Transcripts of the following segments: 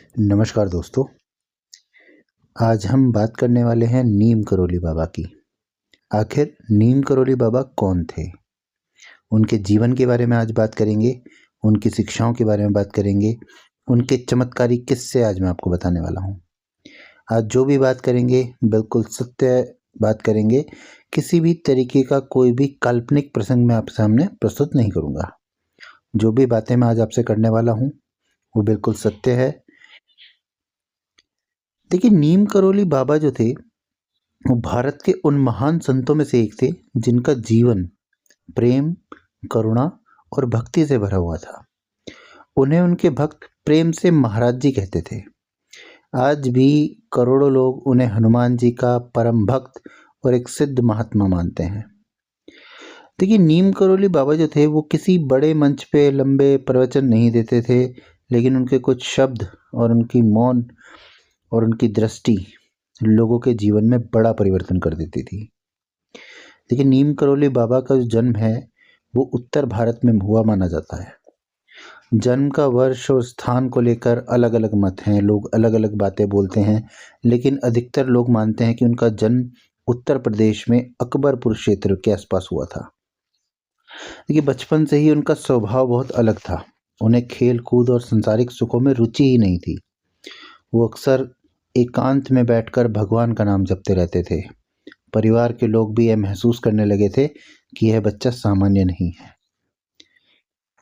नमस्कार दोस्तों। आज हम बात करने वाले हैं नीम करोली बाबा की। आखिर नीम करोली बाबा कौन थे? उनके जीवन के बारे में आज बात करेंगे, उनकी शिक्षाओं के बारे में बात करेंगे, उनके चमत्कारी किस्से आज मैं आपको बताने वाला हूँ। आज जो भी बात करेंगे बिल्कुल सत्य बात करेंगे। किसी भी तरीके का कोई भी काल्पनिक प्रसंग मैं आपके सामने प्रस्तुत नहीं करूँगा। जो भी बातें मैं आज आपसे करने वाला हूँ वो बिल्कुल सत्य है। देखिए, नीम करोली बाबा जो थे वो भारत के उन महान संतों में से एक थे जिनका जीवन प्रेम, करुणा और भक्ति से भरा हुआ था। उन्हें उनके भक्त प्रेम से महाराज जी कहते थे। आज भी करोड़ों लोग उन्हें हनुमान जी का परम भक्त और एक सिद्ध महात्मा मानते हैं। देखिए, नीम करोली बाबा जो थे वो किसी बड़े मंच पे लंबे प्रवचन नहीं देते थे, लेकिन उनके कुछ शब्द और उनकी मौन और उनकी दृष्टि लोगों के जीवन में बड़ा परिवर्तन कर देती थी। देखिए, नीम करोली बाबा का जो जन्म है वो उत्तर भारत में हुआ माना जाता है। जन्म का वर्ष और स्थान को लेकर अलग अलग मत हैं, लोग अलग अलग बातें बोलते हैं, लेकिन अधिकतर लोग मानते हैं कि उनका जन्म उत्तर प्रदेश में अकबरपुर क्षेत्र के आसपास हुआ था। देखिए, बचपन से ही उनका स्वभाव बहुत अलग था। उन्हें खेल कूद और संसारिक सुखों में रुचि ही नहीं थी। वो अक्सर एकांत में बैठकर भगवान का नाम जपते रहते थे। परिवार के लोग भी यह महसूस करने लगे थे कि यह बच्चा सामान्य नहीं है।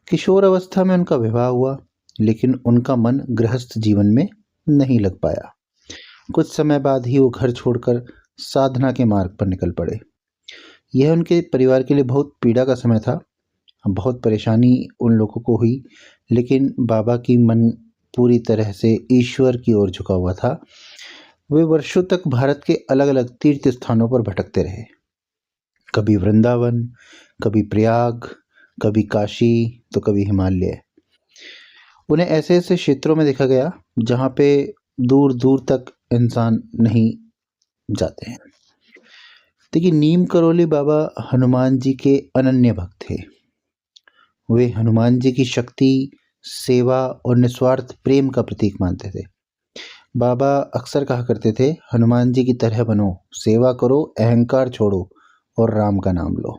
किशोर अवस्था में उनका विवाह हुआ, लेकिन उनका मन गृहस्थ जीवन में नहीं लग पाया। कुछ समय बाद ही वो घर छोड़कर साधना के मार्ग पर निकल पड़े। यह उनके परिवार के लिए बहुत पीड़ा का समय था। बहुत परेशानी उन लोगों को हुई, लेकिन बाबा की मन पूरी तरह से ईश्वर की ओर झुका हुआ था। वे वर्षों तक भारत के अलग अलग तीर्थ स्थानों पर भटकते रहे। कभी वृंदावन, कभी प्रयाग, कभी काशी, तो कभी हिमालय। उन्हें ऐसे ऐसे क्षेत्रों में देखा गया जहाँ पे दूर दूर तक इंसान नहीं जाते हैं। देखिए, नीम करोली बाबा हनुमान जी के अनन्य भक्त थे। वे हनुमान जी की शक्ति, सेवा और निस्वार्थ प्रेम का प्रतीक मानते थे। बाबा अक्सर कहा करते थे, हनुमान जी की तरह बनो, सेवा करो, अहंकार छोड़ो और राम का नाम लो।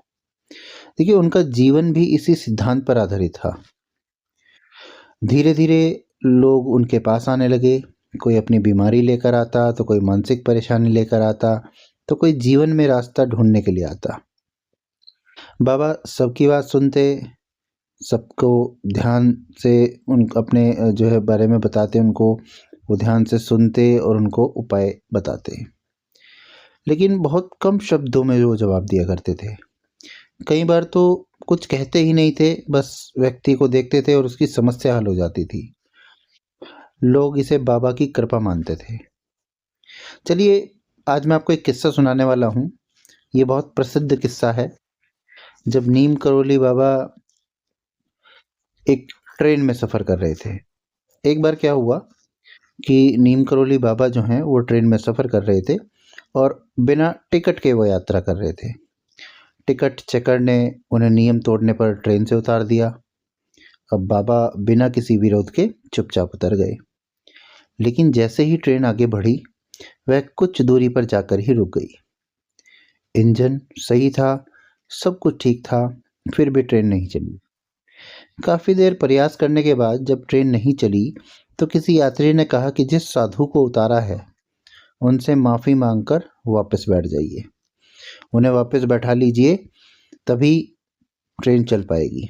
देखिए, उनका जीवन भी इसी सिद्धांत पर आधारित था। धीरे धीरे लोग उनके पास आने लगे। कोई अपनी बीमारी लेकर आता, तो कोई मानसिक परेशानी लेकर आता, तो कोई जीवन में रास्ता ढूंढने के लिए आता। बाबा सबकी बात सुनते, सबको ध्यान से उन अपने जो है बारे में बताते, उनको वो ध्यान से सुनते और उनको उपाय बताते, लेकिन बहुत कम शब्दों में वो जवाब दिया करते थे। कई बार तो कुछ कहते ही नहीं थे, बस व्यक्ति को देखते थे और उसकी समस्या हल हो जाती थी। लोग इसे बाबा की कृपा मानते थे। चलिए, आज मैं आपको एक किस्सा सुनाने वाला हूँ। ये बहुत प्रसिद्ध किस्सा है। जब नीम करोली बाबा एक ट्रेन में सफ़र कर रहे थे। एक बार क्या हुआ कि नीम करोली बाबा जो हैं वो ट्रेन में सफ़र कर रहे थे और बिना टिकट के वो यात्रा कर रहे थे। टिकट चेकर ने उन्हें नियम तोड़ने पर ट्रेन से उतार दिया। अब बाबा बिना किसी विरोध के चुपचाप उतर गए। लेकिन जैसे ही ट्रेन आगे बढ़ी, वह कुछ दूरी पर जाकर ही रुक गई। इंजन सही था, सब कुछ ठीक था, फिर भी ट्रेन नहीं चली। काफ़ी देर प्रयास करने के बाद जब ट्रेन नहीं चली, तो किसी यात्री ने कहा कि जिस साधु को उतारा है उनसे माफ़ी मांगकर वापस बैठ जाइए, उन्हें वापस बैठा लीजिए, तभी ट्रेन चल पाएगी।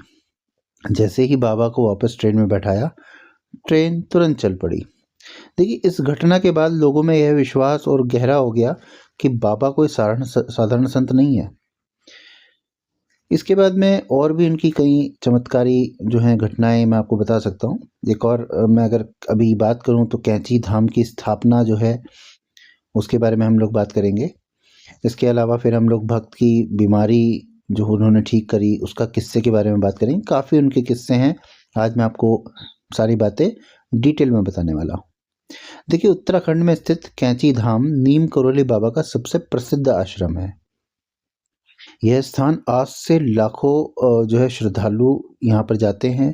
जैसे ही बाबा को वापस ट्रेन में बैठाया, ट्रेन तुरंत चल पड़ी। देखिए, इस घटना के बाद लोगों में यह विश्वास और गहरा हो गया कि बाबा कोई साधारण संत नहीं है। इसके बाद में और भी उनकी कई चमत्कारी जो हैं घटनाएं मैं आपको बता सकता हूँ। एक और मैं अगर अभी बात करूँ तो कैंची धाम की स्थापना जो है उसके बारे में हम लोग बात करेंगे। इसके अलावा फिर हम लोग भक्त की बीमारी जो उन्होंने ठीक करी उसका किस्से के बारे में बात करेंगे। काफ़ी उनके किस्से हैं। आज मैं आपको सारी बातें डिटेल में बताने वाला हूँ। देखिए, उत्तराखंड में स्थित कैंची धाम नीम करोली बाबा का सबसे प्रसिद्ध आश्रम है। यह स्थान आज से लाखों जो है श्रद्धालु यहाँ पर जाते हैं।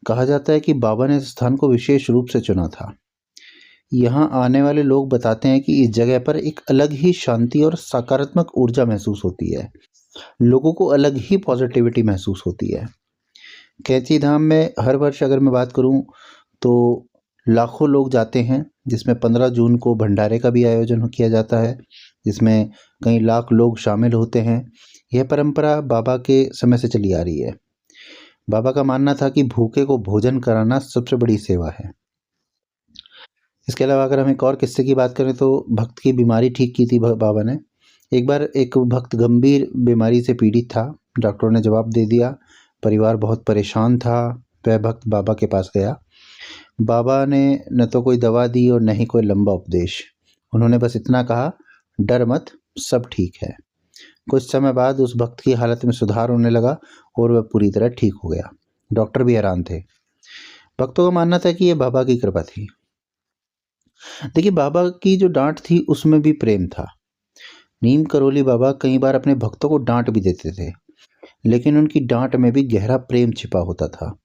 कहा जाता है कि बाबा ने इस स्थान को विशेष रूप से चुना था। यहाँ आने वाले लोग बताते हैं कि इस जगह पर एक अलग ही शांति और सकारात्मक ऊर्जा महसूस होती है। लोगों को अलग ही पॉजिटिविटी महसूस होती है। कैंची धाम में हर वर्ष अगर मैं बात करूं तो लाखों लोग जाते हैं, जिसमें 15 जून को भंडारे का भी आयोजन किया जाता है, जिसमें कई लाख लोग शामिल होते हैं। यह परंपरा बाबा के समय से चली आ रही है। बाबा का मानना था कि भूखे को भोजन कराना सबसे बड़ी सेवा है। इसके अलावा अगर हम एक और किस्से की बात करें तो भक्त की बीमारी ठीक की थी बाबा ने। एक बार एक भक्त गंभीर बीमारी से पीड़ित था। डॉक्टरों ने जवाब दे दिया। परिवार बहुत परेशान था। वह भक्त बाबा के पास गया। बाबा ने न तो कोई दवा दी और न ही कोई लंबा उपदेश। उन्होंने बस इतना कहा, डर मत, सब ठीक है। कुछ समय बाद उस भक्त की हालत में सुधार होने लगा और वह पूरी तरह ठीक हो गया। डॉक्टर भी हैरान थे। भक्तों का मानना था कि यह बाबा की कृपा थी। देखिए, बाबा की जो डांट थी उसमें भी प्रेम था। नीम करोली बाबा कई बार अपने भक्तों को डांट भी देते थे, लेकिन उनकी डांट में भी गहरा प्रेम छिपा होता था।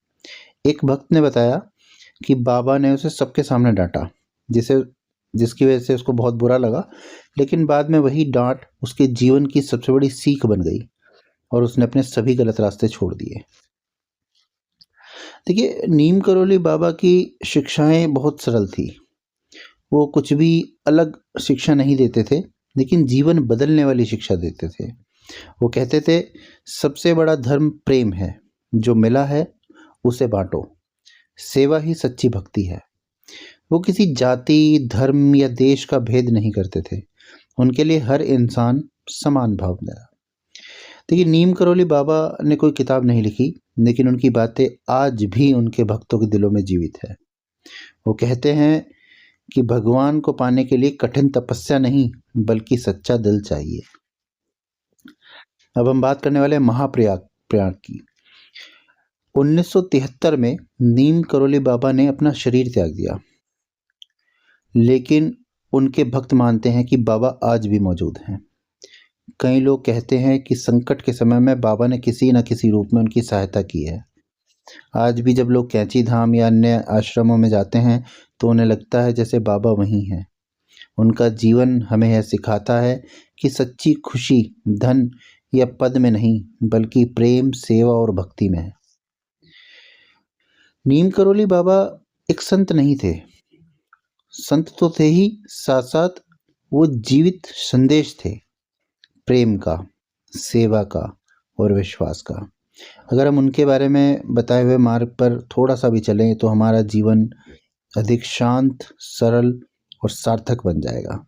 एक भक्त ने बताया कि बाबा ने उसे सबके सामने डांटा, जिसकी वजह से उसको बहुत बुरा लगा, लेकिन बाद में वही डांट उसके जीवन की सबसे बड़ी सीख बन गई और उसने अपने सभी गलत रास्ते छोड़ दिए। देखिए, नीम करोली बाबा की शिक्षाएं बहुत सरल थी। वो कुछ भी अलग शिक्षा नहीं देते थे, लेकिन जीवन बदलने वाली शिक्षा देते थे। वो कहते थे, सबसे बड़ा धर्म प्रेम है, जो मिला है उसे बांटो। सेवा ही सच्ची भक्ति है। वो किसी जाति, धर्म या देश का भेद नहीं करते थे। उनके लिए हर इंसान समान भावना था। देखिए, नीम करोली बाबा ने कोई किताब नहीं लिखी, लेकिन उनकी बातें आज भी उनके भक्तों के दिलों में जीवित है। वो कहते हैं कि भगवान को पाने के लिए कठिन तपस्या नहीं, बल्कि सच्चा दिल चाहिए। अब हम बात करने वाले हैं महाप्रयाग प्रयाग की। 1973 में नीम करोली बाबा ने अपना शरीर त्याग दिया, लेकिन उनके भक्त मानते हैं कि बाबा आज भी मौजूद हैं। कई लोग कहते हैं कि संकट के समय में बाबा ने किसी न किसी रूप में उनकी सहायता की है। आज भी जब लोग कैंची धाम या अन्य आश्रमों में जाते हैं तो उन्हें लगता है जैसे बाबा वहीं हैं। उनका जीवन हमें यह सिखाता है कि सच्ची खुशी धन या पद में नहीं, बल्कि प्रेम, सेवा और भक्ति में है। नीम करोली बाबा एक संत नहीं थे। संत तो थे ही, साथ साथ वो जीवित संदेश थे, प्रेम का, सेवा का और विश्वास का। अगर हम उनके बारे में बताए हुए मार्ग पर थोड़ा सा भी चलें तो हमारा जीवन अधिक शांत, सरल और सार्थक बन जाएगा।